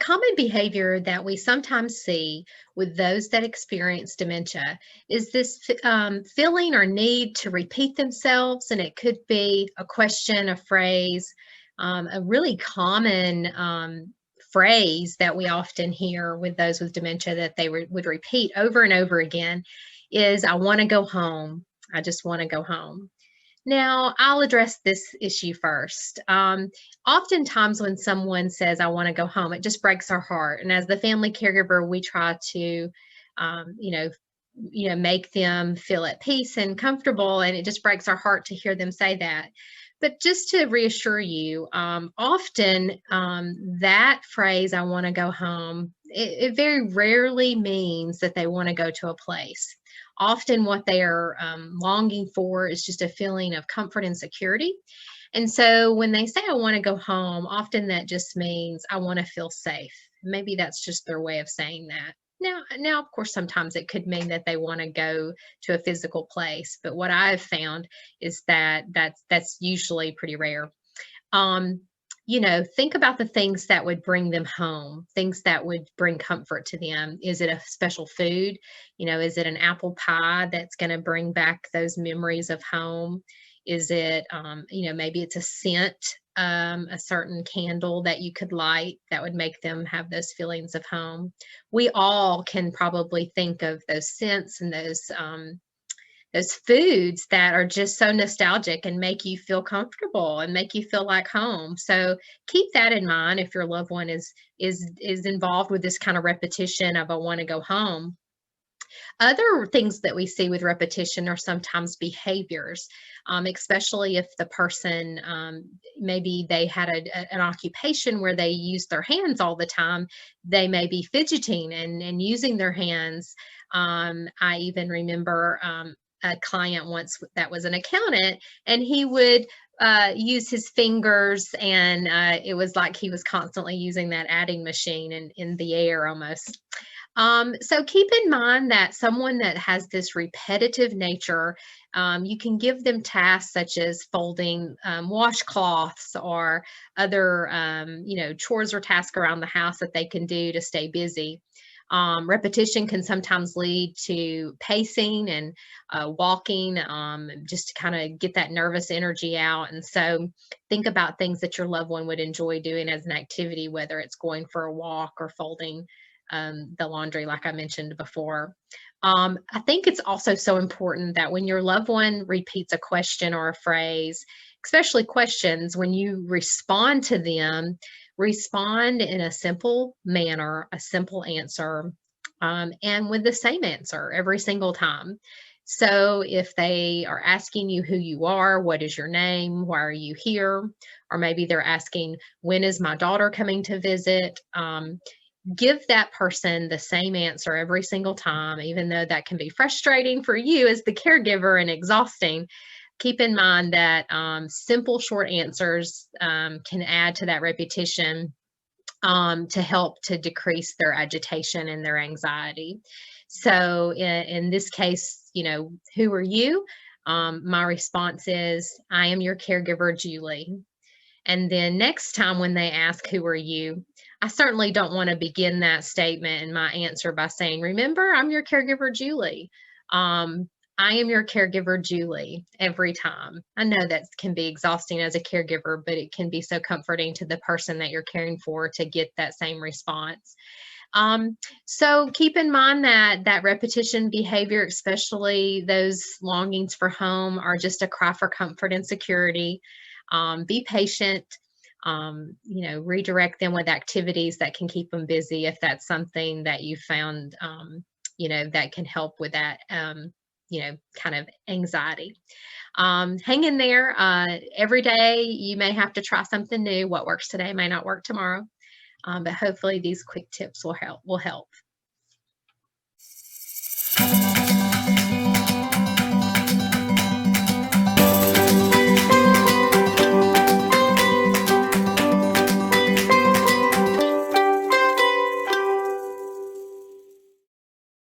common behavior that we sometimes see with those that experience dementia is this feeling or need to repeat themselves, and it could be a question, a phrase, a really common phrase that we often hear with those with dementia that they would repeat over and over again is, I want to go home. I just want to go home. Now, I'll address this issue first. Oftentimes, when someone says, I want to go home, it just breaks our heart. And as the family caregiver, we try to, um, you know, make them feel at peace and comfortable. And it just breaks our heart to hear them say that. But just to reassure you, often that phrase, I want to go home, it very rarely means that they want to go to a place. Often, what they are longing for is just a feeling of comfort and security. And so, when they say, I want to go home, often that just means I want to feel safe. Maybe that's just their way of saying that. Now, of course, sometimes it could mean that they want to go to a physical place, but what I've found is that that's usually pretty rare. Um, think about the things that would bring them home, things that would bring comfort to them. Is it a special food? Is it an apple pie that's going to bring back those memories of home? Is it, maybe it's a scent, a certain candle that you could light that would make them have those feelings of home? We all can probably think of those scents and those foods that are just so nostalgic and make you feel comfortable and make you feel like home. So keep that in mind if your loved one is involved with this kind of repetition of, I want to go home. Other things that we see with repetition are sometimes behaviors, especially if the person, maybe they had an occupation where they use their hands all the time. They may be fidgeting and using their hands. I even remember a client once that was an accountant, and he would use his fingers, and it was like he was constantly using that adding machine in the air almost. So keep in mind that someone that has this repetitive nature, you can give them tasks such as folding washcloths or other, chores or tasks around the house that they can do to stay busy. Repetition can sometimes lead to pacing and walking, just to kind of get that nervous energy out. And so think about things that your loved one would enjoy doing as an activity, whether it's going for a walk or folding the laundry, like I mentioned before. I think it's also so important that when your loved one repeats a question or a phrase, especially questions, when you respond to them, respond in a simple manner, a simple answer, and with the same answer every single time. So if they are asking you who you are, what is your name, why are you here, or maybe they're asking, when is my daughter coming to visit? Give that person the same answer every single time, even though that can be frustrating for you as the caregiver and exhausting. Keep in mind that simple, short answers can add to that repetition to help to decrease their agitation and their anxiety. So in this case, who are you? My response is, I am your caregiver, Julie. And then next time when they ask, who are you? I certainly don't want to begin that statement and my answer by saying, remember, I'm your caregiver, Julie. I am your caregiver, Julie, every time. I know that can be exhausting as a caregiver, but it can be so comforting to the person that you're caring for to get that same response. So keep in mind that repetition behavior, especially those longings for home, are just a cry for comfort and security. Be patient, redirect them with activities that can keep them busy if that's something that you found, that can help with that, kind of anxiety. Hang in there. Every day you may have to try something new. What works today may not work tomorrow. But hopefully these quick tips will help.